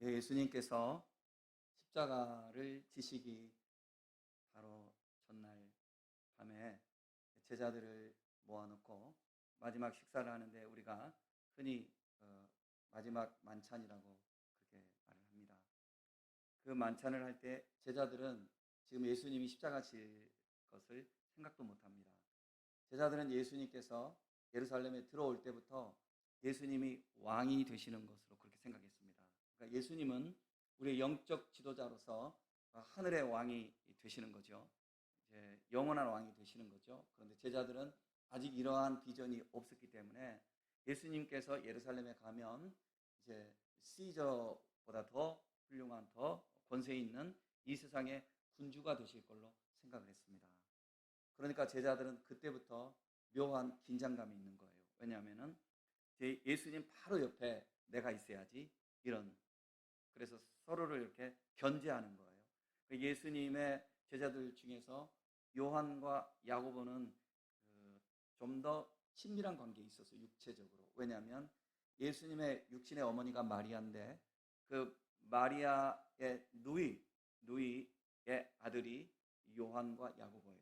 예수님께서 십자가를 지시기 바로 전날 밤에 제자들을 모아놓고 마지막 식사를 하는데 우리가 흔히 마지막 만찬이라고 그렇게 말을 합니다. 그 만찬을 할 때 제자들은 지금 예수님이 십자가 질 것을 생각도 못합니다. 제자들은 예수님께서 예루살렘에 들어올 때부터 예수님이 왕이 되시는 것으로 그렇게 생각했습니다. 그러니까 예수님은 우리의 영적 지도자로서 하늘의 왕이 되시는 거죠. 이제 영원한 왕이 되시는 거죠. 그런데 제자들은 아직 이러한 비전이 없었기 때문에 예수님께서 예루살렘에 가면 이제 시저보다 더 훌륭한 더 권세 있는 이 세상의 군주가 되실 걸로 생각을 했습니다. 그러니까 제자들은 그때부터 묘한 긴장감이 있는 거예요. 왜냐하면은 예수님 바로 옆에 내가 있어야지 이런, 그래서 서로를 이렇게 견제하는 거예요. 예수님의 제자들 중에서 요한과 야고보는 좀 더 친밀한 관계에 있어서 육체적으로, 왜냐하면 예수님의 육신의 어머니가 마리아인데 그 마리아의 누이의 아들이 요한과 야고보예요.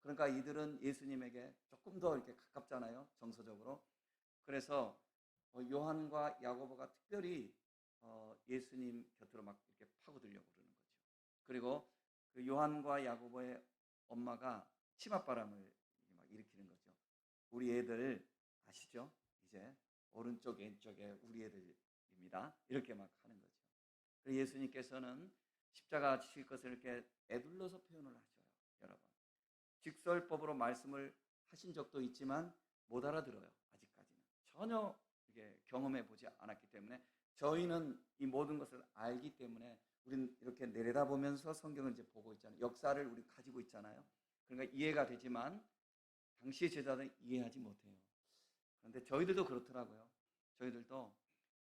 그러니까 이들은 예수님에게 조금 더 이렇게 가깝잖아요, 정서적으로. 그래서 요한과 야고보가 특별히 예수님 곁으로 막 이렇게 파고들려고 그러는 거죠. 그리고 그 요한과 야고보의 엄마가 치맛바람을 막 일으키는 거죠. 우리 애들 아시죠? 이제 오른쪽 왼쪽에 우리 애들입니다. 이렇게 막 하는 거죠. 그래서 예수님께서는 십자가 지실 것을 이렇게 애둘러서 표현을 하셔요. 여러분, 직설법으로 말씀을 하신 적도 있지만 못 알아들어요. 아직까지는 전혀 이게 경험해 보지 않았기 때문에, 저희는 이 모든 것을 알기 때문에 우리는 이렇게 내려다보면서 성경을 이제 보고 있잖아요. 역사를 우리 가지고 있잖아요. 그러니까 이해가 되지만 당시의 제자들은 이해하지 못해요. 그런데 저희들도 그렇더라고요. 저희들도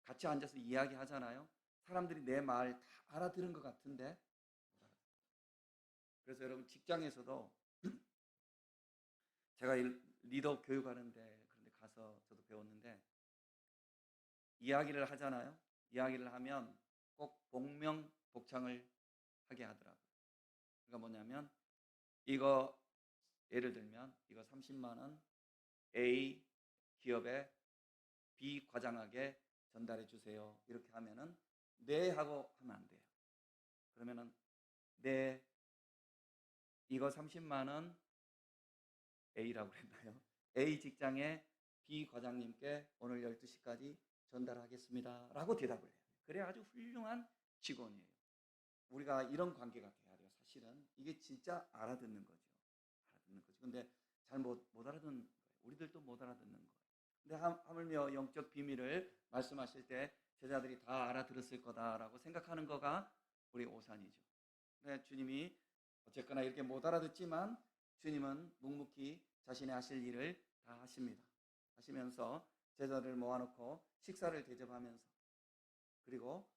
같이 앉아서 이야기하잖아요. 사람들이 내 말 다 알아들은 것 같은데. 그래서 여러분, 직장에서도 제가 리더 교육하는데 그런데 가서 저도 배웠는데, 이야기를 하잖아요. 이야기를 하면 꼭 복명복창을 하게 하더라고요. 그러니까 뭐냐면, 이거 예를 들면 이거 30만 원 A 기업에 B 과장에게 전달해 주세요. 이렇게 하면은 네 하고 하면 안 돼요. 그러면은 네, 이거 30만 원 A라고 했나요? A 직장에 B 과장님께 오늘 12시까지 전달하겠습니다 라고 대답을 해요. 그래야 아주 훌륭한 직원이에요. 우리가 이런 관계가 돼야 돼요. 사실은 이게 진짜 알아듣는 거죠. 알아듣는 거죠. 근데 잘 못 알아듣는 거예요. 우리들도 못 알아듣는 거예요. 근데 하물며 영적 비밀을 말씀하실 때 제자들이 다 알아들었을 거다라고 생각하는 거가 우리 오산이죠. 근데 주님이 어쨌거나 이렇게 못 알아듣지만 주님은 묵묵히 자신의 하실 일을 다 하십니다. 하시면서 제자들을 모아놓고 식사를 대접하면서, 그리고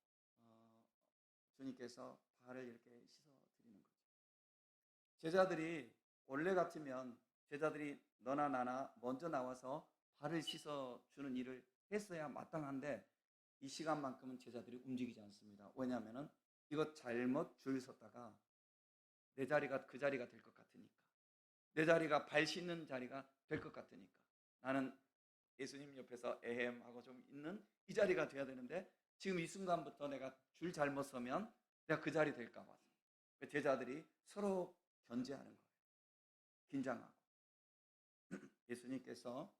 주님께서 발을 이렇게 씻어드리는 거죠. 제자들이 원래 같으면 제자들이 너나 나나 먼저 나와서 발을 씻어주는 일을 했어야 마땅한데, 이 시간만큼은 제자들이 움직이지 않습니다. 왜냐하면 이거 잘못 줄 섰다가 내 자리가 그 자리가 될 것 같으니까, 내 자리가 발 씻는 자리가 될 것 같으니까, 나는 예수님 옆에서 에헴 하고 좀 있는 이 자리가 돼야 되는데, 지금 이 순간부터 내가 줄 잘못 서면 내가 그 자리 될까 봐 제자들이 서로 견제하는 거예요. 긴장하고. 예수님께서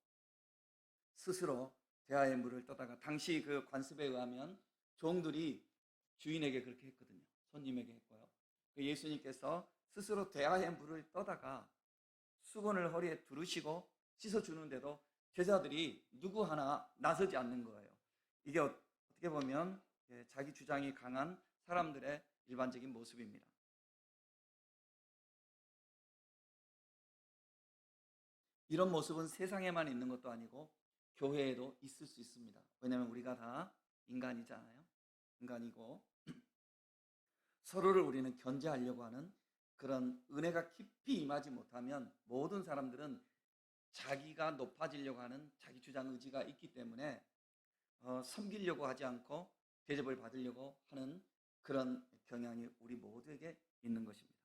스스로 대하의 물을 떠다가, 당시 그 관습에 의하면 종들이 주인에게 그렇게 했거든요. 손님에게 했고요. 예수님께서 스스로 대하의 물을 떠다가 수건을 허리에 두르시고 씻어주는데도 제자들이 누구 하나 나서지 않는 거예요. 이게 어떻게 보면 자기 주장이 강한 사람들의 일반적인 모습입니다. 이런 모습은 세상에만 있는 것도 아니고 교회에도 있을 수 있습니다. 왜냐하면 우리가 다 인간이잖아요. 인간이고 서로를 우리는 견제하려고 하는 그런 은혜가 깊이 임하지 못하면 모든 사람들은 자기가 높아지려고 하는 자기 주장 의지가 있기 때문에 섬기려고 하지 않고 대접을 받으려고 하는 그런 경향이 우리 모두에게 있는 것입니다.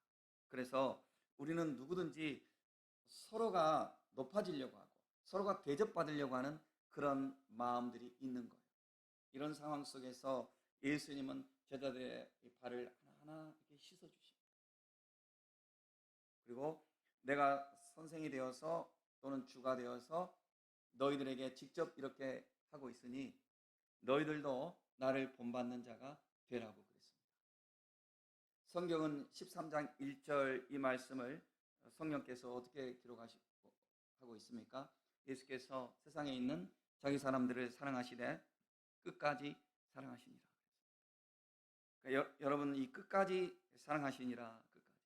그래서 우리는 누구든지 서로가 높아지려고 하고 서로가 대접받으려고 하는 그런 마음들이 있는 거예요. 이런 상황 속에서 예수님은 제자들의 발을 하나하나 이렇게 씻어주십니다. 그리고 내가 선생이 되어서 또는 주가 되어서 너희들에게 직접 이렇게 하고 있으니 너희들도 나를 본받는 자가 되라고 그랬습니다. 성경은 13장 1절 이 말씀을 성령께서 어떻게 기록하고 있습니까? 예수께서 세상에 있는 자기 사람들을 사랑하시되 끝까지 사랑하시니라. 그러니까 여러분 이 끝까지 사랑하시니라. 끝까지.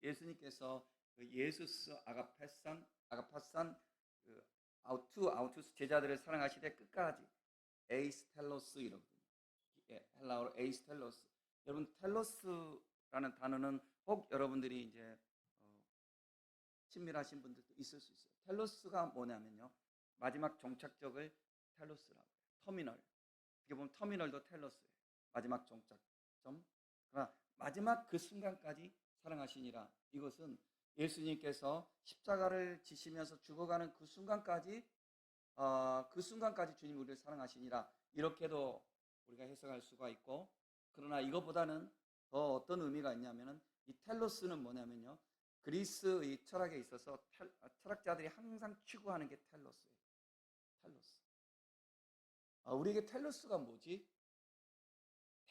예수님께서 그 예수스 아가파산 그 아우투스 제자들을 사랑하시되 끝까지 에이스텔로스 이러거든요. 헬라어로 에이스텔로스. 여러분 텔로스라는 단어는 혹 여러분들이 이제 친밀하신 분들도 있을 수 있어요. 텔로스가 뭐냐면요, 마지막 종착역을 텔로스라고 해요. 터미널. 어떻게 보면 터미널도 텔로스예요. 마지막 종착점. 그러나 마지막 그 순간까지 사랑하시니라. 이것은 예수님께서 십자가를 지시면서 죽어가는 그 순간까지 주님 우리를 사랑하시니라. 이렇게도 우리가 해석할 수가 있고, 그러나 이것보다는 더 어떤 의미가 있냐면은 이 텔로스는 뭐냐면요, 그리스의 철학에 있어서 철학자들이 항상 추구하는 게 텔로스예요. 텔로스. 우리에게 텔로스가 뭐지?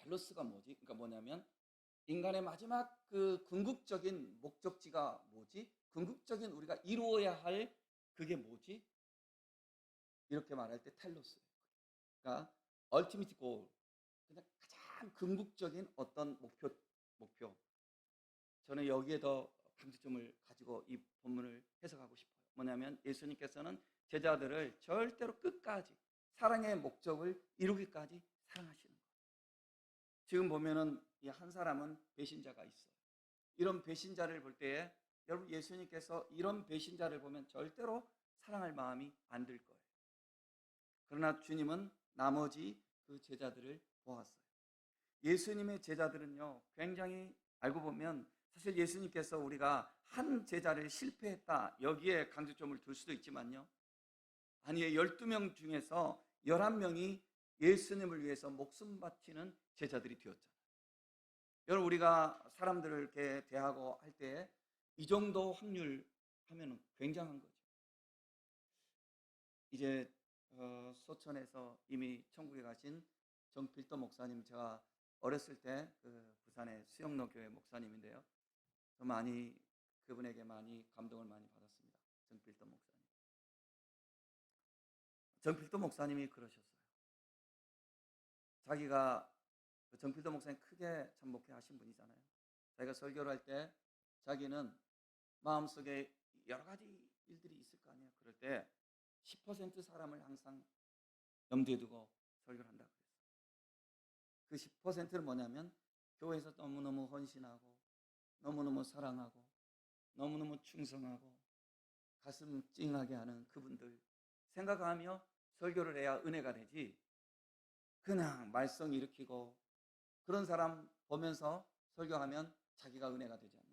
그러니까 뭐냐면 인간의 마지막 그 궁극적인 목적지가 뭐지? 궁극적인 우리가 이루어야 할 그게 뭐지? 이렇게 말할 때 텔로스예요. 그러니까 ultimate goal. 그냥 가장 궁극적인 어떤 목표. 저는 여기에 더 강조점을 가지고 이 본문을 해석하고 싶어요. 뭐냐면 예수님께서는 제자들을 절대로 끝까지 사랑의 목적을 이루기까지 사랑하시는 거예요. 지금 보면은 이 한 사람은 배신자가 있어요. 이런 배신자를 볼 때에 여러분 예수님께서 이런 배신자를 보면 절대로 사랑할 마음이 안 들 거예요. 그러나 주님은 나머지 그 제자들을 보았어요. 예수님의 제자들은요, 굉장히 알고 보면 사실 예수님께서 우리가 한 제자를 실패했다 여기에 강조점을 둘 수도 있지만요, 아니에요. 12명 중에서 11명이 예수님을 위해서 목숨 바치는 제자들이 되었잖아요. 여러분 우리가 사람들을 이렇게 대하고 할 때 이 정도 확률 하면 굉장한 거죠. 이제 소천에서 이미 천국에 가신 정필도 목사님, 제가 어렸을 때 그 부산의 수영로 교회 목사님인데요, 그분에게 많이 감동을 많이 받았습니다. 정필도 목사님. 정필도 목사님이 그러셨어요. 자기가 정필도 목사님 크게 참 목회하신 분이잖아요. 자기가 설교를 할 때 자기는 마음속에 여러 가지 일들이 있을 거 아니에요. 그럴 때 10% 사람을 항상 염두에 두고 설교를 한다고 그랬어요. 그 10%는 뭐냐면 교회에서 너무너무 헌신하고 너무너무 사랑하고 너무너무 충성하고 가슴 찡하게 하는 그분들 생각하며 설교를 해야 은혜가 되지, 그냥 말썽 일으키고 그런 사람 보면서 설교하면 자기가 은혜가 되지 않는다.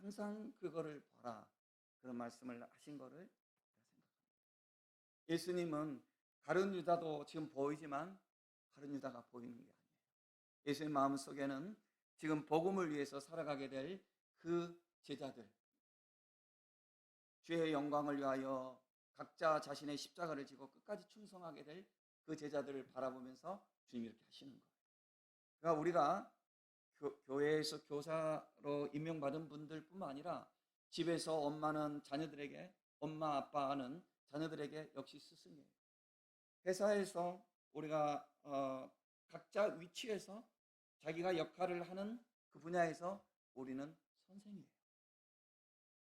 항상 그거를 봐라, 그런 말씀을 하신 거를 생각합니다. 예수님은 가룟 유다도 지금 보이지만 가룟 유다가 보이는 게 아니에요. 예수님 마음속에는 지금 복음을 위해서 살아가게 될 그 제자들, 주의 영광을 위하여 각자 자신의 십자가를 지고 끝까지 충성하게 될 그 제자들을 바라보면서 주님이 이렇게 하시는 거예요. 그러니까 우리가 교회에서 교사로 임명받은 분들뿐만 아니라 집에서 엄마는 자녀들에게, 엄마 아빠는 자녀들에게 역시 스승이에요. 회사에서 우리가 각자 위치에서 자기가 역할을 하는 그 분야에서 우리는 선생이에요.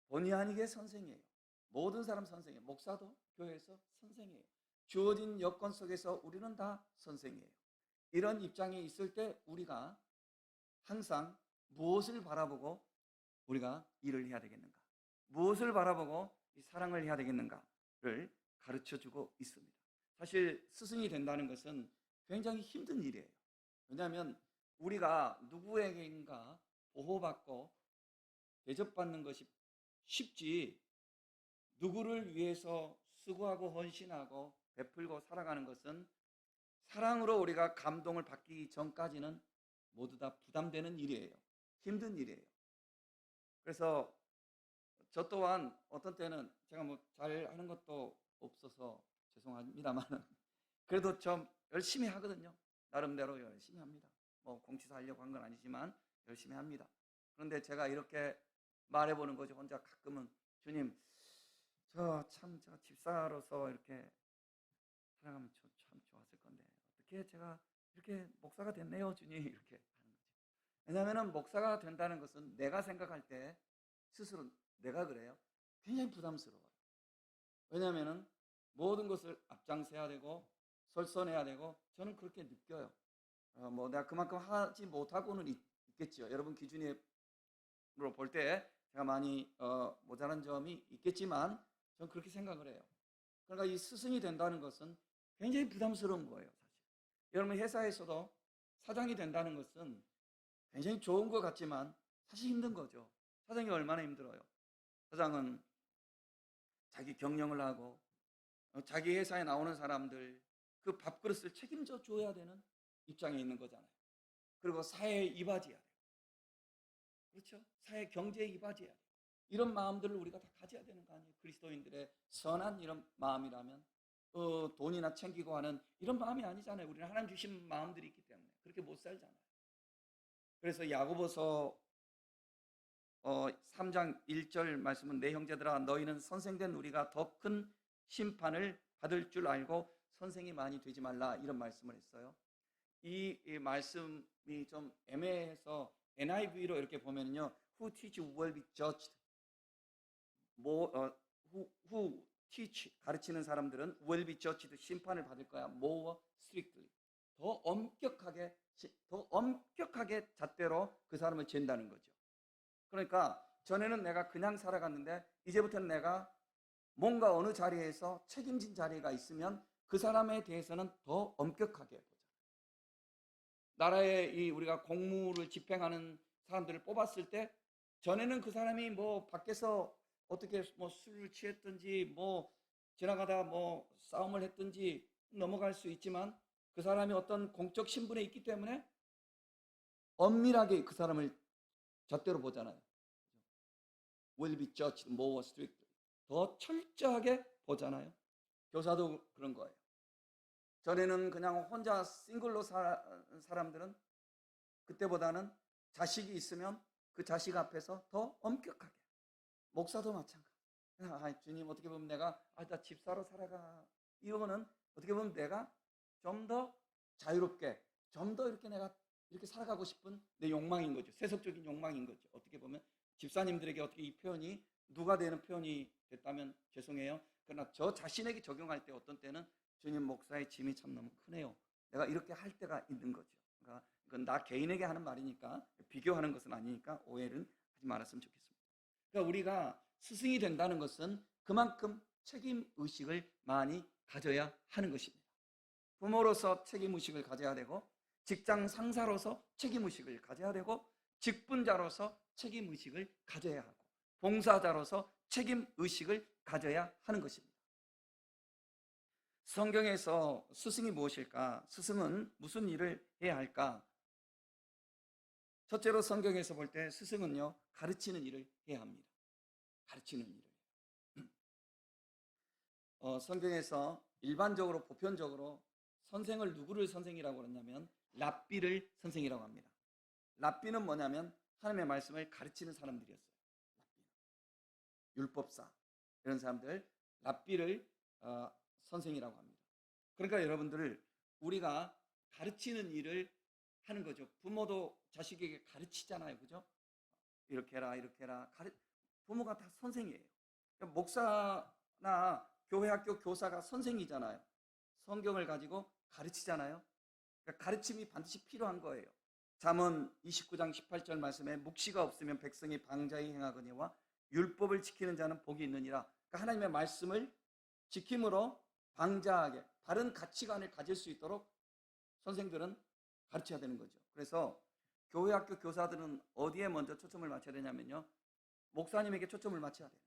본의 아니게 선생이에요. 모든 사람 선생이에요. 목사도 교회에서 선생이에요. 주어진 여건 속에서 우리는 다 선생이에요. 이런 입장에 있을 때 우리가 항상 무엇을 바라보고 우리가 일을 해야 되겠는가, 무엇을 바라보고 사랑을 해야 되겠는가를 가르쳐주고 있습니다. 사실 스승이 된다는 것은 굉장히 힘든 일이에요. 왜냐하면 우리가 누구에게인가 보호받고 대접받는 것이 쉽지, 누구를 위해서 수고하고 헌신하고 베풀고 살아가는 것은 사랑으로 우리가 감동을 받기 전까지는 모두 다 부담되는 일이에요. 힘든 일이에요. 그래서 저 또한 어떤 때는 제가 뭐 잘하는 것도 없어서 죄송합니다만 그래도 좀 열심히 하거든요. 나름대로 열심히 합니다. 뭐 공치사 하려고 한 건 아니지만 열심히 합니다. 그런데 제가 이렇게 말해보는 거죠. 혼자 가끔은 주님, 저 집사로서 이렇게 살아가면 참 좋았을 건데 어떻게 제가 이렇게 목사가 됐네요, 주님, 이렇게 하는 거죠. 왜냐하면 목사가 된다는 것은 내가 생각할 때 스스로 내가 그래요. 굉장히 부담스러워요. 왜냐하면 모든 것을 앞장서야 되고 설선해야 되고 저는 그렇게 느껴요. 뭐 내가 그만큼 하지 못하고는 있겠죠. 여러분 기준으로 볼 때 제가 많이 모자란 점이 있겠지만 저는 그렇게 생각을 해요. 그러니까 이 스승이 된다는 것은 굉장히 부담스러운 거예요, 사실. 여러분 회사에서도 사장이 된다는 것은 굉장히 좋은 것 같지만 사실 힘든 거죠. 사장이 얼마나 힘들어요. 사장은 자기 경영을 하고 자기 회사에 나오는 사람들 그 밥그릇을 책임져 줘야 되는 입장에 있는 거잖아요. 그리고 사회에 이바지해야 돼요. 그렇죠? 사회 경제에 이바지해야 돼요. 이런 마음들을 우리가 다 가져야 되는 거 아니에요? 그리스도인들의 선한 이런 마음이라면 돈이나 챙기고 하는 이런 마음이 아니잖아요. 우리는 하나님 주신 마음들이 있기 때문에 그렇게 못 살잖아요. 그래서 야고보서 3장 1절 말씀은 내 형제들아 너희는 선생된 우리가 더 큰 심판을 받을 줄 알고 선생이 많이 되지 말라 이런 말씀을 했어요. 이 말씀이 좀 애매해서 NIV로 이렇게 보면요, who teach will be judged. who teach 가르치는 사람들은 will be judged 심판을 받을 거야. more strictly 더 엄격하게 잣대로 그 사람을 잰다는 거죠. 그러니까 전에는 내가 그냥 살아갔는데 이제부터는 내가 뭔가 어느 자리에서 책임진 자리가 있으면 그 사람에 대해서는 더 엄격하게 보자. 나라에 우리가 공무를 집행하는 사람들을 뽑았을 때 전에는 그 사람이 뭐 밖에서 어떻게 뭐 술을 취했든지 뭐 지나가다 뭐 싸움을 했든지 넘어갈 수 있지만 그 사람이 어떤 공적 신분에 있기 때문에 엄밀하게 그 사람을 잣대로 보잖아요. will be judged more strictly. 더 철저하게 보잖아요. 교사도 그런 거예요. 전에는 그냥 혼자 싱글로 사람들은 그때보다는 자식이 있으면 그 자식 앞에서 더 엄격하게. 목사도 마찬가지. 주님 어떻게 보면 내가 나 집사로 살아가. 이거는 어떻게 보면 내가 좀 더 자유롭게 좀 더 이렇게 내가 이렇게 살아가고 싶은 내 욕망인 거죠. 세속적인 욕망인 거죠. 어떻게 보면 집사님들에게 어떻게 이 표현이 누가 되는 표현이 됐다면 죄송해요. 그러나 저 자신에게 적용할 때 어떤 때는 주님 목사의 짐이 참 너무 크네요. 내가 이렇게 할 때가 있는 거죠. 그러니까 이건 나 개인에게 하는 말이니까 비교하는 것은 아니니까 오해는 하지 말았으면 좋겠습니다. 그러니까 우리가 스승이 된다는 것은 그만큼 책임 의식을 많이 가져야 하는 것입니다. 부모로서 책임 의식을 가져야 되고 직장 상사로서 책임 의식을 가져야 되고 직분자로서 책임 의식을 가져야 하고 봉사자로서 책임 의식을 가져야 하는 것입니다. 성경에서 스승이 무엇일까? 스승은 무슨 일을 해야 할까? 첫째로 성경에서 볼 때 스승은요, 가르치는 일을 해야 합니다. 가르치는 일을. 성경에서 일반적으로 보편적으로 선생을 누구를 선생이라고 그러냐면 랍비를 선생이라고 합니다. 랍비는 뭐냐면 하나님의 말씀을 가르치는 사람들이었어요. 율법사 이런 사람들 랍비를 선생이라고 합니다. 그러니까 여러분들 우리가 가르치는 일을 하는 거죠. 부모도 자식에게 가르치잖아요, 그죠? 이렇게 해라, 이렇게 해라. 부모가 다 선생이에요. 목사나 교회 학교 교사가 선생이잖아요. 성경을 가지고 가르치잖아요. 그러니까 가르침이 반드시 필요한 거예요. 잠언 29장 18절 말씀에 묵시가 없으면 백성이 방자히 행하거니와 율법을 지키는 자는 복이 있느니라. 그러니까 하나님의 말씀을 지킴으로 방자하게 바른 가치관을 가질 수 있도록 선생들은 가르쳐야 되는 거죠. 그래서 교회 학교 교사들은 어디에 먼저 초점을 맞춰야 되냐면요, 목사님에게 초점을 맞춰야 돼요.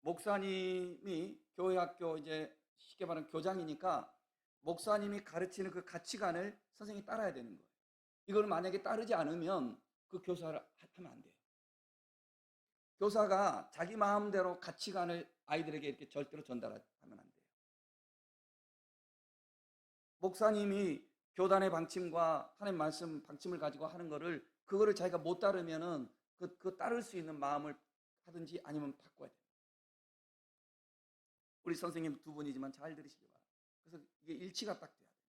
목사님이 교회 학교 이제 쉽게 말하면 교장이니까 목사님이 가르치는 그 가치관을 선생님이 따라야 되는 거예요. 이걸 만약에 따르지 않으면 그 교사를 하면 안 돼요. 교사가 자기 마음대로 가치관을 아이들에게 이렇게 절대로 전달하면 안 돼요. 목사님이 교단의 방침과 하나님 말씀 방침을 가지고 하는 거를 그거를 자기가 못 따르면은 그 따를 수 있는 마음을 하든지 아니면 바꿔야 돼요. 우리 선생님 두 분이지만 잘 들으시기 바랍니다. 그래서 이게 일치가 딱 돼야 돼요.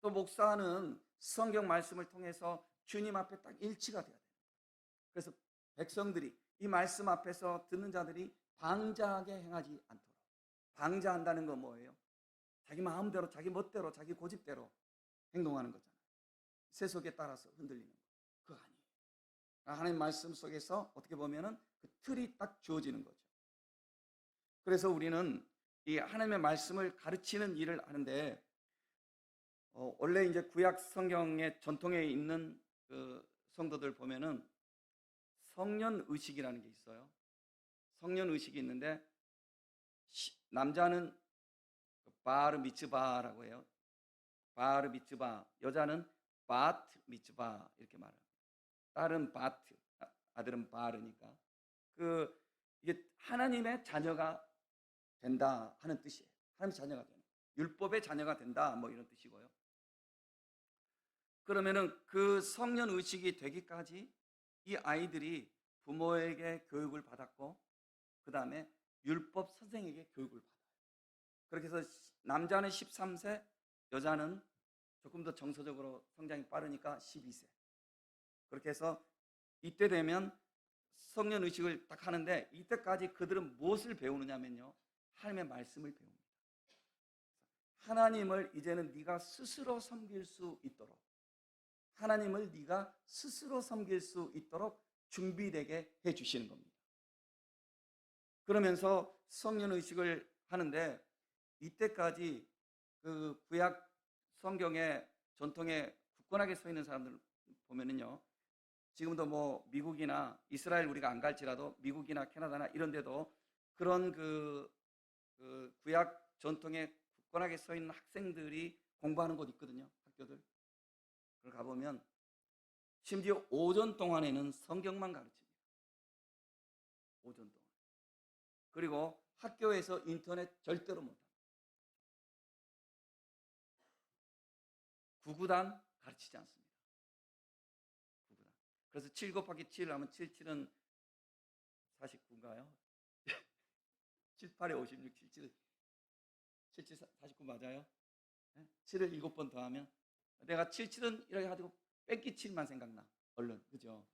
또 목사는 성경 말씀을 통해서 주님 앞에 딱 일치가 돼야 돼요. 그래서 백성들이 이 말씀 앞에서 듣는 자들이 방자하게 행하지 않도록. 방자한다는 건 뭐예요? 자기 마음대로, 자기 멋대로, 자기 고집대로 행동하는 거잖아요. 세속에 따라서 흔들리는 거. 그거 아니에요. 하나님 말씀 속에서 어떻게 보면은 그 틀이 딱 주어지는 거죠. 그래서 우리는 이 하나님의 말씀을 가르치는 일을 하는데, 원래 이제 구약 성경의 전통에 있는 그 성도들 보면은 성년 의식이라는 게 있어요. 성년 의식이 있는데, 남자는 바르 미츠바라고 해요. 바르 미츠바. 여자는 바트 미츠바 이렇게 말해요. 딸은 바트, 아들은 바르니까. 이게 하나님의 자녀가 된다 하는 뜻이에요. 하나님의 자녀가 되는. 율법의 자녀가 된다 뭐 이런 뜻이고요. 그러면은 그 성년 의식이 되기까지 이 아이들이 부모에게 교육을 받았고, 그 다음에 율법 선생에게 교육을 받아요. 그렇게 해서 남자는 13세, 여자는 조금 더 정서적으로 성장이 빠르니까 12세. 그렇게 해서 이때 되면 성년 의식을 딱 하는데, 이때까지 그들은 무엇을 배우느냐면요, 하나님의 말씀을 배웁니다. 하나님을 이제는 네가 스스로 섬길 수 있도록, 하나님을 네가 스스로 섬길 수 있도록 준비되게 해주시는 겁니다. 그러면서 성년 의식을 하는데, 이때까지 그 구약 성경의 전통에 굳건하게 서 있는 사람들 보면은요, 지금도 뭐 미국이나 이스라엘 우리가 안 갈지라도 미국이나 캐나다나 이런 데도 그런 그 구약 전통에 굳건하게 서 있는 학생들이 공부하는 곳 있거든요. 학교들. 그걸 가보면 심지어 오전 동안에는 성경만 가르칩니다. 오전 동안. 그리고 학교에서 인터넷 절대로 못합니다. 구구단 가르치지 않습니다. 구구단. 그래서 7 곱하기 7 하면 77은 49인가요? 7, 8에 56, 77 49 맞아요? 7을 7번 더하면, 내가 77은 이렇게 가지고 뺏기 7만 생각나. 얼른. 그죠?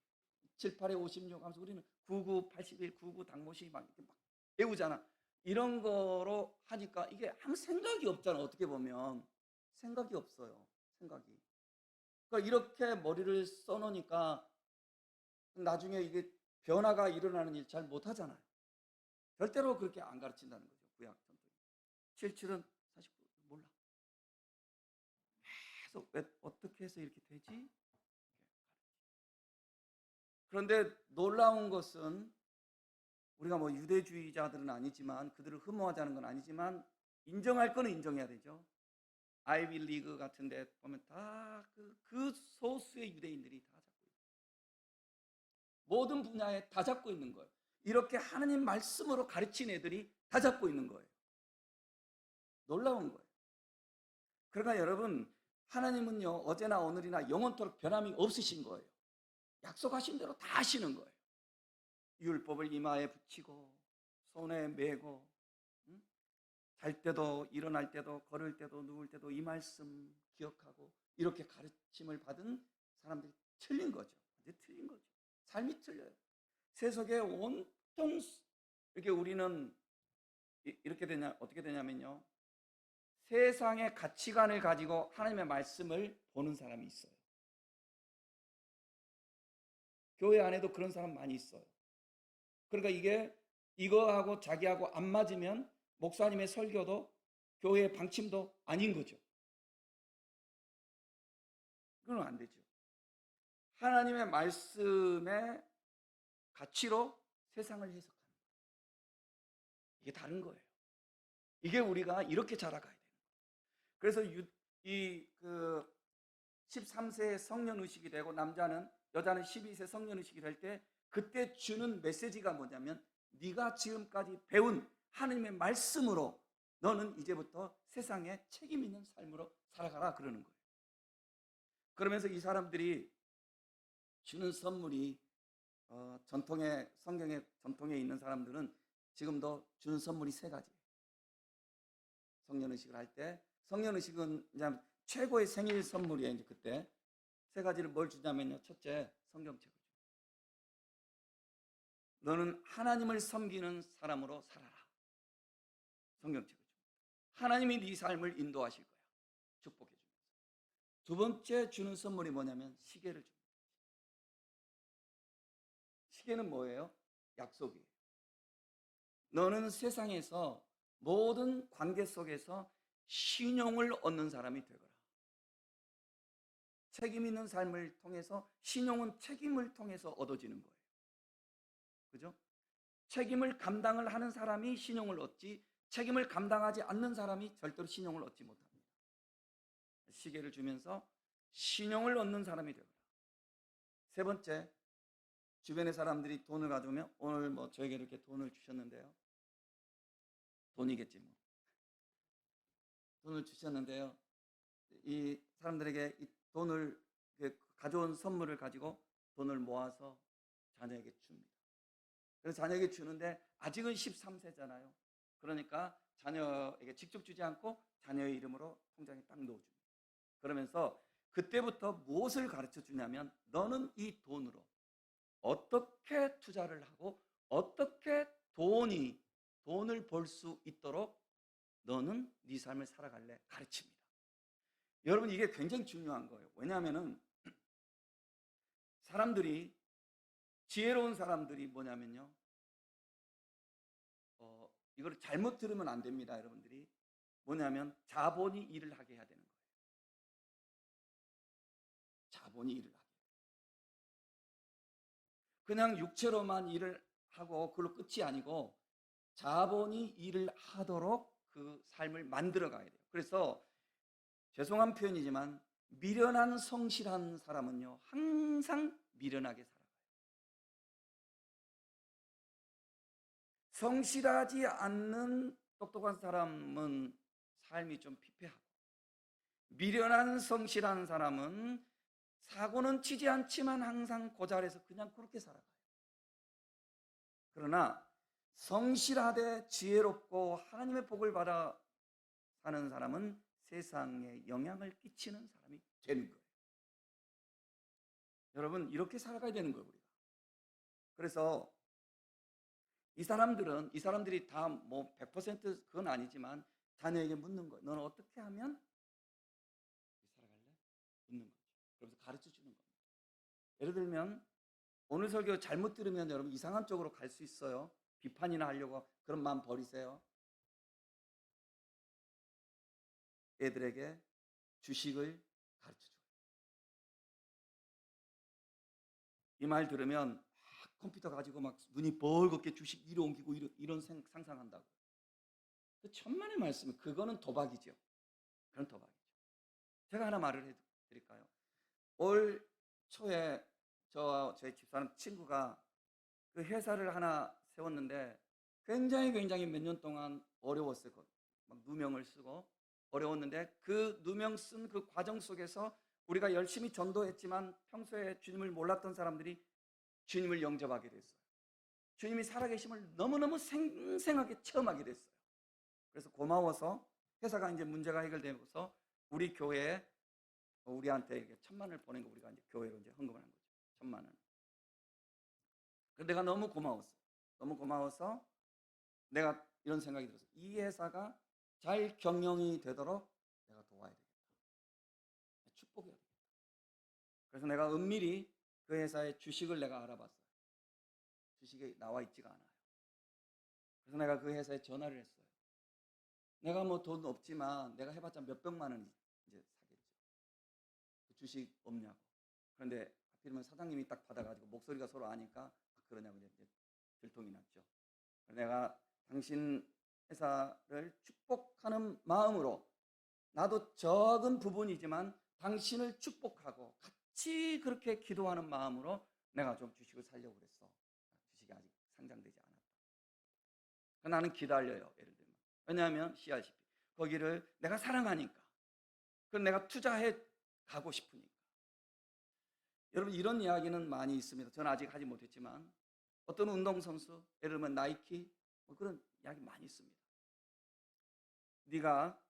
7, 8에 56 하면서 우리는 99, 81, 99 당모시 막 이렇게 막 배우잖아. 이런 거로 하니까 이게 아무 생각이 없잖아. 어떻게 보면 생각이 없어요. 생각이. 그러니까 이렇게 머리를 써놓으니까 나중에 이게 변화가 일어나는 일 잘 못하잖아요. 절대로 그렇게 안 가르친다는 거죠. 구약 전통이. 77은 49 몰라. 계속 왜 어떻게 해서 이렇게 되지? 그런데 놀라운 것은, 우리가 뭐 유대주의자들은 아니지만, 그들을 흠모하자는 건 아니지만, 인정할 거는 인정해야 되죠. 아이비 리그 같은 데 보면 다 그 소수의 유대인들이 다 잡고 있어요. 모든 분야에 다 잡고 있는 거예요. 이렇게 하나님 말씀으로 가르친 애들이 다 잡고 있는 거예요. 놀라운 거예요. 그러니까 여러분, 하나님은요, 어제나 오늘이나 영원토록 변함이 없으신 거예요. 약속하신 대로 다 하시는 거예요. 율법을 이마에 붙이고 손에 메고, 잘 때도 일어날 때도 걸을 때도 누울 때도 이 말씀 기억하고, 이렇게 가르침을 받은 사람들이 틀린 거죠. 완전히 틀린 거죠. 삶이 틀려요. 세속에 온통 이렇게 우리는 이렇게 어떻게 되냐면요, 세상의 가치관을 가지고 하나님의 말씀을 보는 사람이 있어요. 교회 안에도 그런 사람 많이 있어요. 그러니까 이거하고 자기하고 안 맞으면 목사님의 설교도 교회의 방침도 아닌 거죠. 그건 안 되죠. 하나님의 말씀의 가치로 세상을 해석하는 거예요. 이게 다른 거예요. 이게 우리가 이렇게 자라가야 돼요. 그래서 13세 성년 의식이 되고 여자는 12세 성년 의식이 될 때 그때 주는 메시지가 뭐냐면 네가 지금까지 배운 하나님의 말씀으로 너는 이제부터 세상에 책임 있는 삶으로 살아가라 그러는 거예요. 그러면서 이 사람들이 주는 선물이 성경의 전통에 있는 사람들은 지금도 주는 선물이 세 가지예요. 성년의식을 할 때 성년의식은 이제 최고의 생일 선물이에요. 이제 그때 세 가지를 뭘 주냐면요. 첫째, 성경책을 줍니다. 너는 하나님을 섬기는 사람으로 살아라. 성경책을 줍니다. 하나님이 네 삶을 인도하실 거야. 축복해 줍니다. 두 번째 주는 선물이 뭐냐면 시계를 줍니다. 시계는 뭐예요? 약속이에요. 너는 세상에서 모든 관계 속에서 신용을 얻는 사람이 되거라. 책임 있는 삶을 통해서 신용은 책임을 통해서 얻어지는 거예요. 그죠? 책임을 감당을 하는 사람이 신용을 얻지 책임을 감당하지 않는 사람이 절대로 신용을 얻지 못합니다. 시계를 주면서 신용을 얻는 사람이 되거라. 세 번째, 주변의 사람들이 돈을 가져오면 오늘 뭐 저에게 이렇게 돈을 주셨는데요. 돈이겠지 뭐. 돈을 주셨는데요. 이 사람들에게 이 돈을 가져온 선물을 가지고 돈을 모아서 자녀에게 줍니다. 그래서 자녀에게 주는데 아직은 13세잖아요. 그러니까 자녀에게 직접 주지 않고 자녀의 이름으로 통장에 딱 넣어줍니다. 그러면서 그때부터 무엇을 가르쳐 주냐면 너는 이 돈으로 어떻게 투자를 하고 어떻게 돈을 벌 수 있도록 너는 네 삶을 살아갈래 가르칩니다. 여러분 이게 굉장히 중요한 거예요. 왜냐하면 사람들이 지혜로운 사람들이 뭐냐면요. 이걸 잘못 들으면 안 됩니다. 여러분들이 뭐냐면 자본이 일을 하게 해야 되는 거예요. 자본이 일을 하게. 그냥 육체로만 일을 하고 그걸로 끝이 아니고 자본이 일을 하도록 그 삶을 만들어 가야 돼요. 그래서 죄송한 표현이지만 미련한 성실한 사람은요 항상 미련하게 살아가요. 성실하지 않는 똑똑한 사람은 삶이 좀 피폐하고 미련한 성실한 사람은 사고는 치지 않지만 항상 그 자리에서 그냥 그렇게 살아가요. 그러나 성실하되 지혜롭고 하나님의 복을 받아 사는 사람은 세상에 영향을 끼치는 사람이 되는 거예요. 여러분 이렇게 살아가야 되는 거예요 우리가. 그래서 이 사람들이 다 뭐 100% 그건 아니지만 자녀에게 묻는 거예요. 너는 어떻게 하면 살아갈래? 묻는 거죠. 그러면서 가르쳐 주는 겁니다. 예를 들면 오늘 설교 잘못 들으면 여러분 이상한 쪽으로 갈 수 있어요. 비판이나 하려고 그런 마음 버리세요. 애들에게 주식을 가르쳐 줘요. 이 말 들으면 막 컴퓨터 가지고 막 눈이 벌겋게 주식 위로 옮기고 이런 상상한다고. 천만의 말씀은 그거는 도박이죠. 그런 도박이죠. 제가 하나 말을 해드릴까요? 올 초에 저와 저희 집사람 친구가 그 회사를 하나 세웠는데 굉장히 몇 년 동안 어려웠어요. 막 누명을 쓰고 어려웠는데 그 누명 쓴 그 과정 속에서 우리가 열심히 전도했지만 평소에 주님을 몰랐던 사람들이 주님을 영접하게 됐어요. 주님이 살아계심을 너무너무 생생하게 체험하게 됐어요. 그래서 고마워서 회사가 이제 문제가 해결되면서 우리 교회에 우리한테 1,000,000원을 보낸 거 우리가 이제 교회로 이제 헌금을 한 거죠. 1,000,000원. 근데 내가 너무 고마웠어. 너무 고마워서 내가 이런 생각이 들었어. 이 회사가 잘 경영이 되도록 내가 도와야 되겠다. 축복해야 되겠다. 그래서 내가 은밀히 그 회사의 주식을 내가 알아봤어요. 주식이 나와 있지가 않아요. 그래서 내가 그 회사에 전화를 했어요. 내가 뭐 돈 없지만 내가 해봤자 몇백만 원 이제 사겠죠. 그 주식 없냐고. 그런데 하필이면 사장님이 딱 받아가지고 목소리가 서로 아니까 그러냐고 이제 들통이 났죠. 내가 당신 회사를 축복하는 마음으로 나도 적은 부분이지만 당신을 축복하고 같이 그렇게 기도하는 마음으로 내가 좀 주식을 살려고 그랬어. 주식이 아직 상장되지 않았다. 나는 기다려요. 예를 들면. 왜냐하면 CRCP. 거기를 내가 사랑하니까. 그럼 내가 투자해 가고 싶으니까. 여러분 이런 이야기는 많이 있습니다. 저는 아직 하지 못했지만 어떤 운동선수, 예를 들면 나이키 뭐 그런 이야기 많이 있습니다. 네가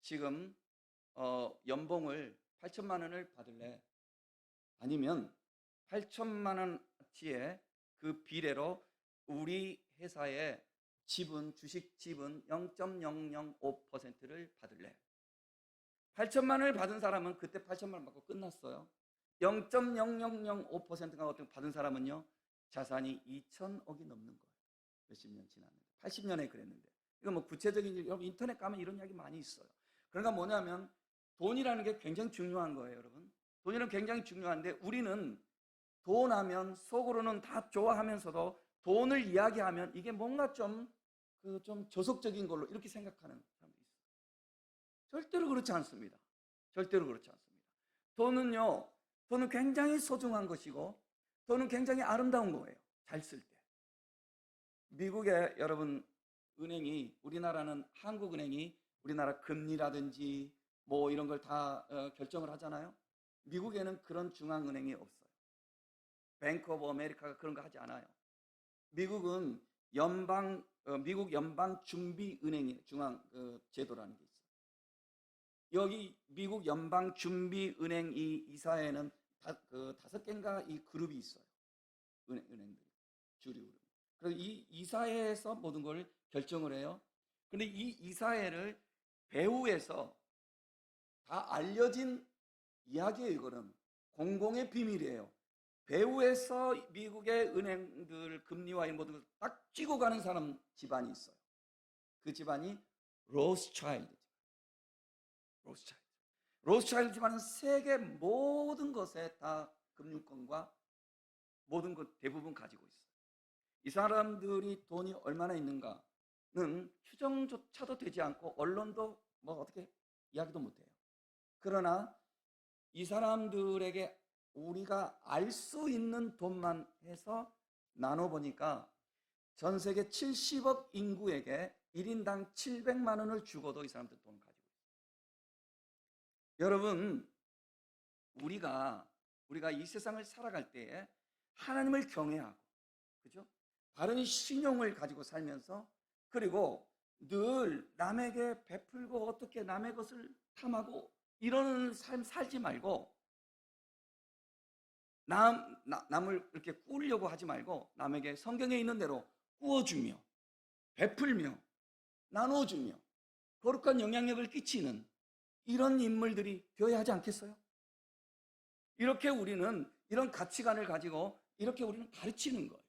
지금 연봉을 8천만 원을 받을래? 아니면 8천만 원어치의 그 비례로 우리 회사의 지분, 주식 지분 0.005%를 받을래? 8천만 원을 받은 사람은 그때 8천만 원 받고 끝났어요. 0.0005%가 어떤 받은 사람은요, 자산이 2천억이 넘는 거예요. 몇십 년 지났는데. 80년에 그랬는데. 이거 뭐 구체적인 일, 여러분 인터넷 가면 이런 이야기 많이 있어요. 그러니까 뭐냐면 돈이라는 게 굉장히 중요한 거예요, 여러분. 돈이란 굉장히 중요한데 우리는 돈 하면 속으로는 다 좋아하면서도 돈을 이야기하면 이게 뭔가 좀 저속적인 걸로 이렇게 생각하는 사람들이 있어요. 절대로 그렇지 않습니다. 절대로 그렇지 않습니다. 돈은 굉장히 소중한 것이고 돈은 굉장히 아름다운 거예요. 잘 쓸 때. 미국의 여러분 은행이, 우리나라는 한국은행이 우리나라 금리라든지 뭐 이런 걸 다 결정을 하잖아요. 미국에는 그런 중앙은행이 없어요. 뱅크 오브 아메리카가 그런 거 하지 않아요. 미국은 미국 연방준비은행이 중앙 제도라는 게 있어요. 여기 미국 연방준비은행 이 이사회는 5개인가 이 그룹이 있어요. 은행들이 주류 그룹. 그래서 이 이사회에서 모든 걸 결정을 해요. 근데 이 이사회를 배후에서 다 알려진 이야기예요. 이거는 공공의 비밀이에요. 배후에서 미국의 은행들 금리와 이런 모든 걸 딱 쥐고 가는 사람 집안이 있어요. 그 집안이 로스차일드. 로스차일드 집안은 세계 모든 것에 다 금융권과 모든 것 대부분 가지고 있어요. 이 사람들이 돈이 얼마나 있는가는 추정조차도 되지 않고 언론도 뭐 어떻게 이야기도 못해요. 그러나 이 사람들에게 우리가 알 수 있는 돈만 해서 나눠보니까 전 세계 70억 인구에게 1인당 700만 원을 주고도 이 사람들 돈 가지고 있어요. 여러분, 우리가 이 세상을 살아갈 때에 하나님을 경외하고, 그죠? 바른 신용을 가지고 살면서, 그리고 늘 남에게 베풀고 어떻게 남의 것을 탐하고 이런 삶 살지 말고, 남을 이렇게 꾸려고 하지 말고 남에게 성경에 있는 대로 꾸어주며 베풀며 나눠주며 거룩한 영향력을 끼치는 이런 인물들이 되어야 하지 않겠어요? 이렇게 우리는 이런 가치관을 가지고 이렇게 우리는 가르치는 거예요.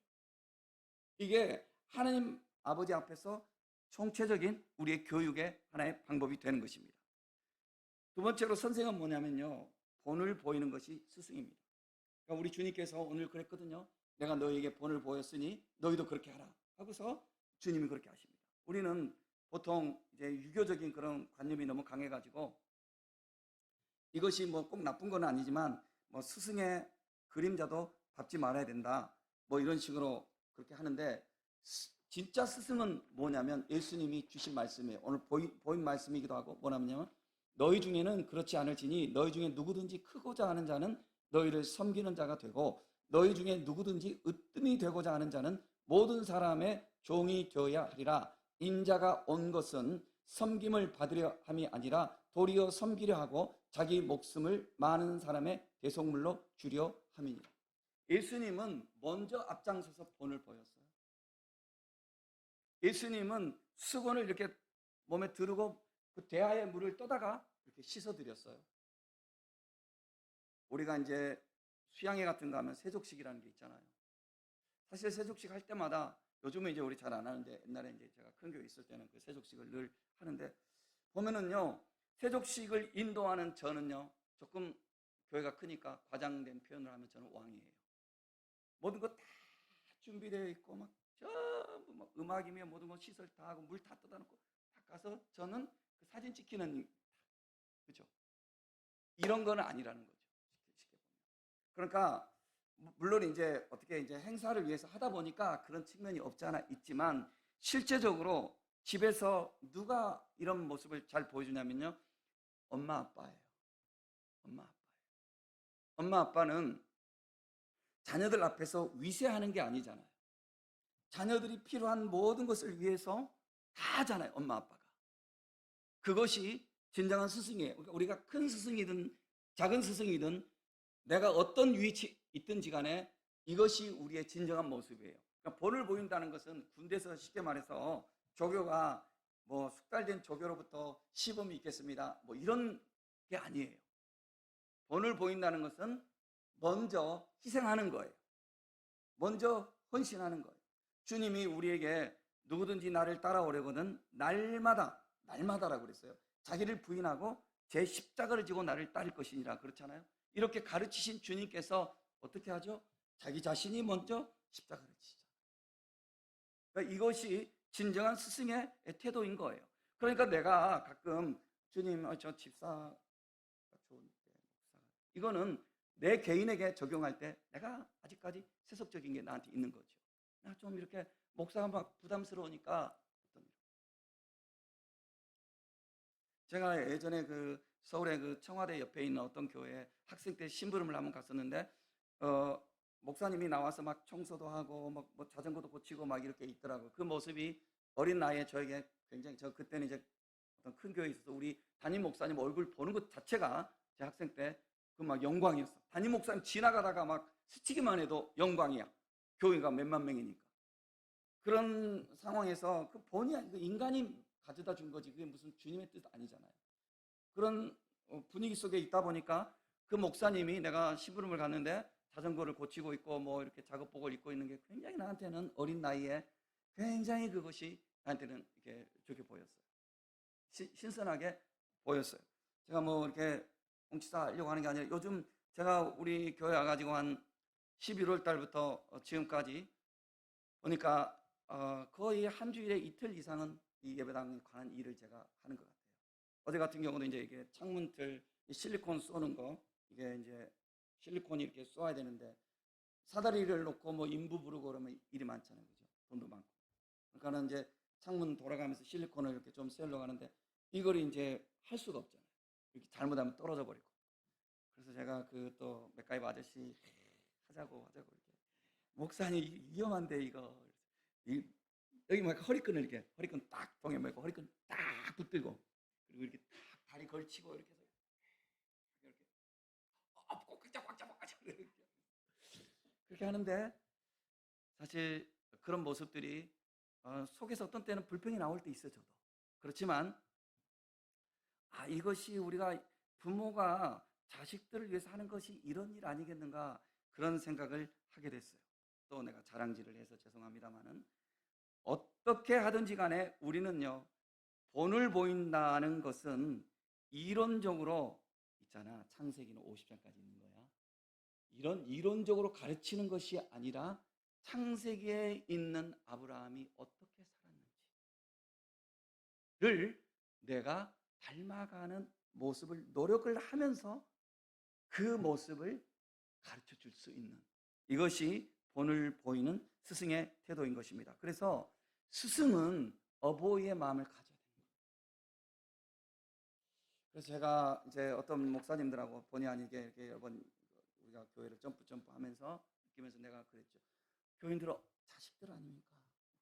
이게 하나님 아버지 앞에서 총체적인 우리의 교육의 하나의 방법이 되는 것입니다. 두 번째로 선생은 뭐냐면요, 본을 보이는 것이 스승입니다. 그러니까 우리 주님께서 오늘 그랬거든요. 내가 너희에게 본을 보였으니 너희도 그렇게 하라 하고서 주님이 그렇게 하십니다. 우리는 보통 이제 유교적인 그런 관념이 너무 강해가지고 이것이 뭐 꼭 나쁜 건 아니지만 뭐 스승의 그림자도 밟지 말아야 된다 뭐 이런 식으로 그렇게 하는데, 진짜 스승은 뭐냐면 예수님이 주신 말씀이에요. 오늘 보인 말씀이기도 하고 뭐냐면 너희 중에는 그렇지 않을지니 너희 중에 누구든지 크고자 하는 자는 너희를 섬기는 자가 되고 너희 중에 누구든지 으뜸이 되고자 하는 자는 모든 사람의 종이 되어야 하리라. 인자가 온 것은 섬김을 받으려 함이 아니라 도리어 섬기려 하고 자기 목숨을 많은 사람의 대속물로 주려 함이니라. 예수님은 먼저 앞장서서 본을 보였어요. 예수님은 수건을 이렇게 몸에 두르고 그 대하의 물을 떠다가 이렇게 씻어드렸어요. 우리가 이제 수양회 같은 거 하면 세족식이라는 게 있잖아요. 사실 세족식 할 때마다, 요즘은 이제 우리 잘 안 하는데 옛날에 이제 제가 큰 교회 있을 때는 그 세족식을 늘 하는데 보면은요, 세족식을 인도하는 저는요 조금 교회가 크니까 과장된 표현을 하면 저는 왕이에요. 모든 거 다 준비되어 있고 막 전부 막 음악이며 모든 거 시설 다 하고 물 다 떠다 놓고 딱 가서 저는 그 사진 찍히는, 그죠? 이런 거는 아니라는 거죠. 쉽게 보면. 그러니까 물론 이제 어떻게 이제 행사를 위해서 하다 보니까 그런 측면이 없지 않아 있지만, 실제적으로 집에서 누가 이런 모습을 잘 보여주냐면요, 엄마 아빠예요. 엄마 아빠예요. 엄마 아빠는 자녀들 앞에서 위세하는 게 아니잖아요. 자녀들이 필요한 모든 것을 위해서 다 하잖아요, 엄마 아빠가. 그것이 진정한 스승이에요. 그러니까 우리가 큰 스승이든 작은 스승이든 내가 어떤 위치에 있든지 간에 이것이 우리의 진정한 모습이에요. 그러니까 본을 보인다는 것은 군대에서 쉽게 말해서 조교가 뭐 숙달된 조교로부터 시범이 있겠습니다, 뭐 이런 게 아니에요. 본을 보인다는 것은 먼저 희생하는 거예요. 먼저 헌신하는 거예요. 주님이 우리에게 누구든지 나를 따라오려거든 날마다라고 그랬어요. 자기를 부인하고 제 십자가를 지고 나를 따를 것이니라, 그렇잖아요. 이렇게 가르치신 주님께서 어떻게 하죠? 자기 자신이 먼저 십자가를 지잖아요. 그러니까 이것이 진정한 스승의 태도인 거예요. 그러니까 내가 가끔 주님, 저 집사가 좋은데 목사가, 이거는 내 개인에게 적용할 때 내가 아직까지 세속적인 게 나한테 있는 거죠. 나 좀 이렇게 목사가 막 부담스러우니까. 제가 예전에 그 서울의 그 청와대 옆에 있는 어떤 교회에 학생 때 심부름을 한번 갔었는데, 목사님이 나와서 막 청소도 하고 막 뭐 자전거도 고치고 막 이렇게 있더라고요. 그 모습이 어린 나이에 저에게 굉장히, 저 그때는 이제 어떤 큰 교회에 있어서 우리 담임 목사님 얼굴 보는 것 자체가 제 학생 때 그 막 영광이었어. 담임 목사님 지나가다가 막 스치기만 해도 영광이야. 교회가 몇만 명이니까. 그런 상황에서 그 본의 아니고 인간이 가져다 준 거지, 그게 무슨 주님의 뜻 아니잖아요. 그런 분위기 속에 있다 보니까 그 목사님이, 내가 심부름을 갔는데 자전거를 고치고 있고 뭐 이렇게 작업복을 입고 있는 게 굉장히 나한테는 어린 나이에 굉장히 그것이 나한테는 이렇게 좋게 보였어요. 신선하게 보였어요. 제가 뭐 이렇게 뭉치다 하려고 하는 게 아니라, 요즘 제가 우리 교회 와가지고 한 11월 달부터 지금까지 보니까 거의 한 주일에 이틀 이상은 이 예배당에 관한 일을 제가 하는 것 같아요. 어제 같은 경우도 이제 이게 창문틀 실리콘 쏘는 거, 이게 이제 실리콘이 이렇게 쏘아야 되는데 사다리를 놓고 뭐 인부 부르고 그러면 일이 많잖아요, 그죠? 돈도 많고. 그러니까는 이제 창문 돌아가면서 실리콘을 이렇게 좀 쐬려고 하는데 이걸 이제 할 수가 없잖아요. 이렇게 잘못하면 떨어져 버리고. 그래서 제가 그 또 맥가이버 아저씨 하자고 이렇게, 목사님 위험한데 이거, 여기 막 허리끈을 이렇게, 허리끈 딱 동에 메고 허리끈 딱 붙들고, 그리고 이렇게 딱 다리 걸치고 이렇게 해서 이렇게 꼭 꽉 잡아 그렇게 하는데, 사실 그런 모습들이 속에서 어떤 때는 불평이 나올 때 있어요, 저도. 그렇지만 이것이 우리가 부모가 자식들을 위해서 하는 것이 이런 일 아니겠는가, 그런 생각을 하게 됐어요. 또 내가 자랑질을 해서 죄송합니다만은, 어떻게 하든지 간에 우리는요, 본을 보인다는 것은 이론적으로 있잖아. 창세기는 50장까지 있는 거야. 이런 이론적으로 가르치는 것이 아니라 창세기에 있는 아브라함이 어떻게 살았는지를 내가 닮아가는 모습을 노력을 하면서 그 모습을 가르쳐 줄 수 있는, 이것이 본을 보이는 스승의 태도인 것입니다. 그래서 스승은 어버이의 마음을 가져야 됩니다. 그래서 제가 이제 어떤 목사님들하고 본의 아니게 이렇게 여러 번 우리가 교회를 점프 하면서 느끼면서 내가 그랬죠. 교인들은 자식들 아닙니까?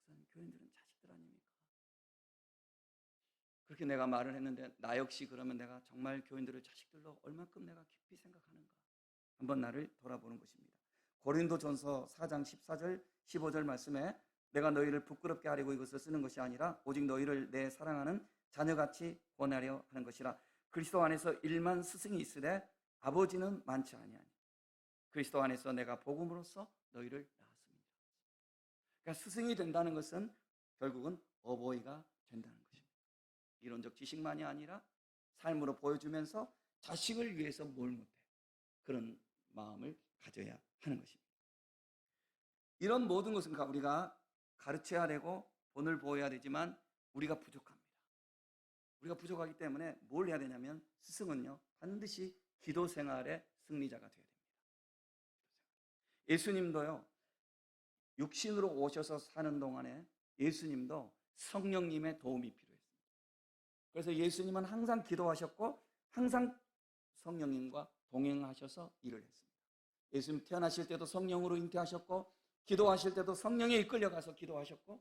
목사님, 교인들은 자식들 아닙니까? 그렇게 내가 말을 했는데, 나 역시 그러면 내가 정말 교인들을 자식들로 얼마큼 내가 깊이 생각하는가, 한번 나를 돌아보는 것입니다. 고린도전서 4장 14절 15절 말씀에, 내가 너희를 부끄럽게 하려고 이것을 쓰는 것이 아니라 오직 너희를 내 사랑하는 자녀같이 권하려 하는 것이라. 그리스도 안에서 일만 스승이 있으되 아버지는 많지 아니하니 그리스도 안에서 내가 복음으로써 너희를 낳았습니다. 그러니까 스승이 된다는 것은 결국은 어버이가 된다는 것입니다. 이론적 지식만이 아니라 삶으로 보여주면서 자식을 위해서 뭘 못해, 그런 마음을 가져야 하는 것입니다. 이런 모든 것은 우리가 가르쳐야 되고 본을 보여야 되지만 우리가 부족합니다. 우리가 부족하기 때문에 뭘 해야 되냐면 스승은요 반드시 기도 생활의 승리자가 되어야 됩니다. 예수님도요 육신으로 오셔서 사는 동안에 예수님도 성령님의 도움이 필요했습니다. 그래서 예수님은 항상 기도하셨고 항상 성령님과 동행하셔서 일을 했습니다. 예수님 태어나실 때도 성령으로 잉태하셨고 기도하실 때도 성령에 이끌려가서 기도하셨고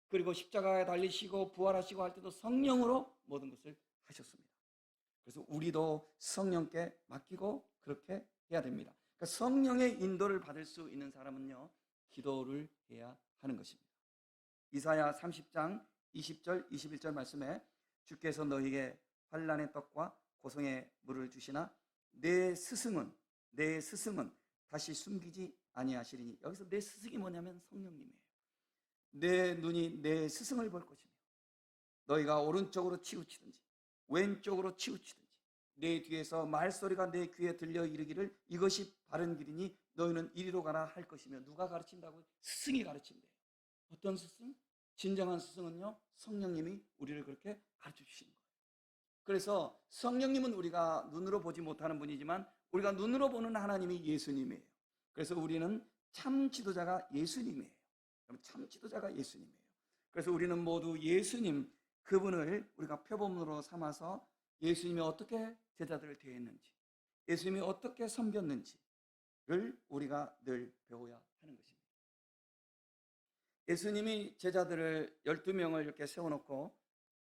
그리고 십자가에 달리시고 부활하시고 할 때도 성령으로 모든 것을 하셨습니다. 그래서 우리도 성령께 맡기고 그렇게 해야 됩니다. 그러니까 성령의 인도를 받을 수 있는 사람은요 기도를 해야 하는 것입니다. 이사야 30장 20절 21절 말씀에 주께서 너희에게 환난의 떡과 고성의 물을 주시나 내 스승은 다시 숨기지 아니하시리니. 여기서 내 스승이 뭐냐면 성령님이에요. 내 눈이 내 스승을 볼 것이며 너희가 오른쪽으로 치우치든지 왼쪽으로 치우치든지 내 뒤에서 말소리가 내 귀에 들려 이르기를 이것이 바른 길이니 너희는 이리로 가라 할 것이며. 누가 가르친다고요? 스승이 가르친대요. 어떤 스승? 진정한 스승은요 성령님이 우리를 그렇게 가르쳐 주시는 거예요. 그래서 성령님은 우리가 눈으로 보지 못하는 분이지만 우리가 눈으로 보는 하나님이 예수님이에요. 그래서 우리는 참 지도자가 예수님이에요. 참 지도자가 예수님이에요. 그래서 우리는 모두 예수님 그분을 우리가 표본으로 삼아서 예수님이 어떻게 제자들을 대했는지 예수님이 어떻게 섬겼는지를 우리가 늘 배워야 하는 것입니다. 예수님이 제자들을 12명을 이렇게 세워놓고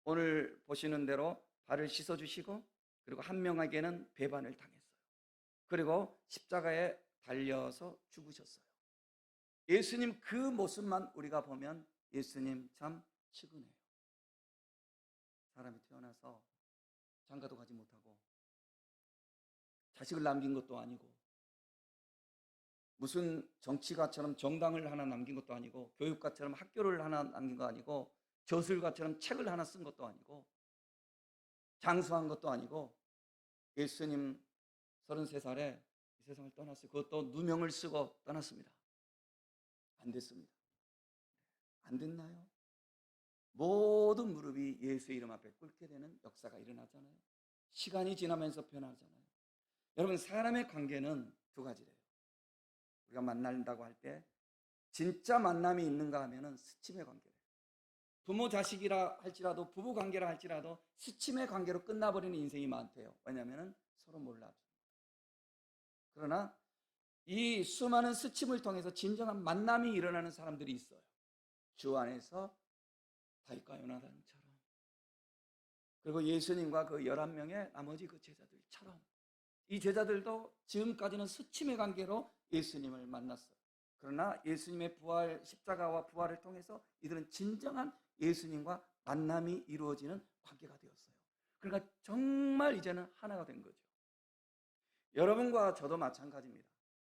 오늘 보시는 대로 발을 씻어주시고 그리고 한 명에게는 배반을 당했어요. 그리고 십자가에 달려서 죽으셨어요. 예수님 그 모습만 우리가 보면 예수님 참 측은해요. 사람이 태어나서 장가도 가지 못하고 자식을 남긴 것도 아니고 무슨 정치가처럼 정당을 하나 남긴 것도 아니고 교육가처럼 학교를 하나 남긴 거 아니고 저술가처럼 책을 하나 쓴 것도 아니고 장수한 것도 아니고 예수님 33살에 이 세상을 떠났어요. 그것도 누명을 쓰고 떠났습니다. 안 됐습니다. 안 됐나요? 모든 무릎이 예수의 이름 앞에 꿇게 되는 역사가 일어나잖아요. 시간이 지나면서 변하잖아요. 여러분 사람의 관계는 두 가지래요. 우리가 만난다고 할 때 진짜 만남이 있는가 하면은 스침의 관계래요. 부모 자식이라 할지라도 부부 관계라 할지라도 스침의 관계로 끝나버리는 인생이 많대요. 왜냐하면 서로 몰라요. 그러나 이 수많은 스침을 통해서 진정한 만남이 일어나는 사람들이 있어요. 주 안에서 다윗과 요나단처럼 그리고 예수님과 그 11명의 나머지 그 제자들처럼 이 제자들도 지금까지는 스침의 관계로 예수님을 만났어요. 그러나 예수님의 부활, 십자가와 부활을 통해서 이들은 진정한 예수님과 만남이 이루어지는 관계가 되었어요. 그러니까 정말 이제는 하나가 된 거죠. 여러분과 저도 마찬가지입니다.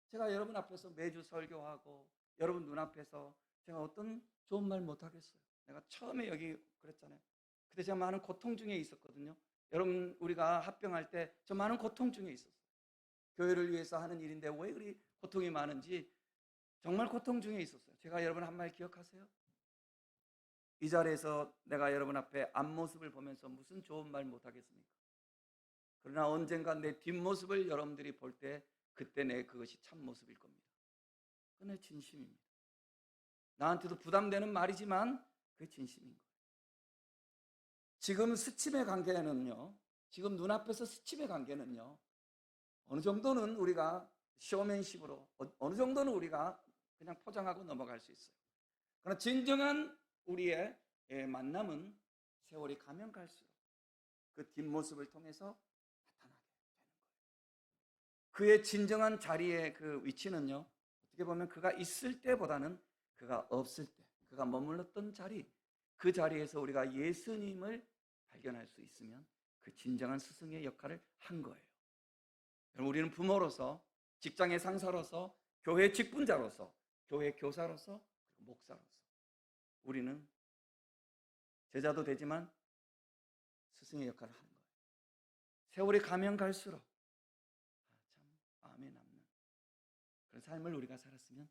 제가 여러분 앞에서 매주 설교하고 여러분 눈앞에서 제가 어떤 좋은 말 못하겠어요. 내가 처음에 여기 그랬잖아요. 그때 제가 많은 고통 중에 있었거든요. 여러분 우리가 합병할 때 저 많은 고통 중에 있었어요. 교회를 위해서 하는 일인데 왜 그리 고통이 많은지 정말 고통 중에 있었어요. 제가 여러분 한 말 기억하세요? 이 자리에서 내가 여러분 앞에 앞모습을 보면서 무슨 좋은 말 못하겠습니까? 그러나 언젠가 내 뒷모습을 여러분들이 볼 때 그때 내 그것이 참모습일 겁니다. 그건 내 진심입니다. 나한테도 부담되는 말이지만 그게 진심인 거예요. 지금 스침의 관계는요, 지금 눈앞에서 스침의 관계는요, 어느 정도는 우리가 쇼맨십으로, 어느 정도는 우리가 그냥 포장하고 넘어갈 수 있어요. 그러나 진정한 우리의 만남은 세월이 가면 갈수록 그 뒷모습을 통해서 나타나게 되는 거예요. 그의 진정한 자리의 그 위치는요, 어떻게 보면 그가 있을 때보다는 그가 없을 때, 그가 머물렀던 자리, 그 자리에서 우리가 예수님을 발견할 수 있으면 그 진정한 스승의 역할을 한 거예요. 우리는 부모로서, 직장의 상사로서, 교회 직분자로서, 교회 교사로서, 목사로서 우리는 제자도 되지만 스승의 역할을 하는 거예요. 세월이 가면 갈수록 참 아멘. 삶을 우리가 살았으면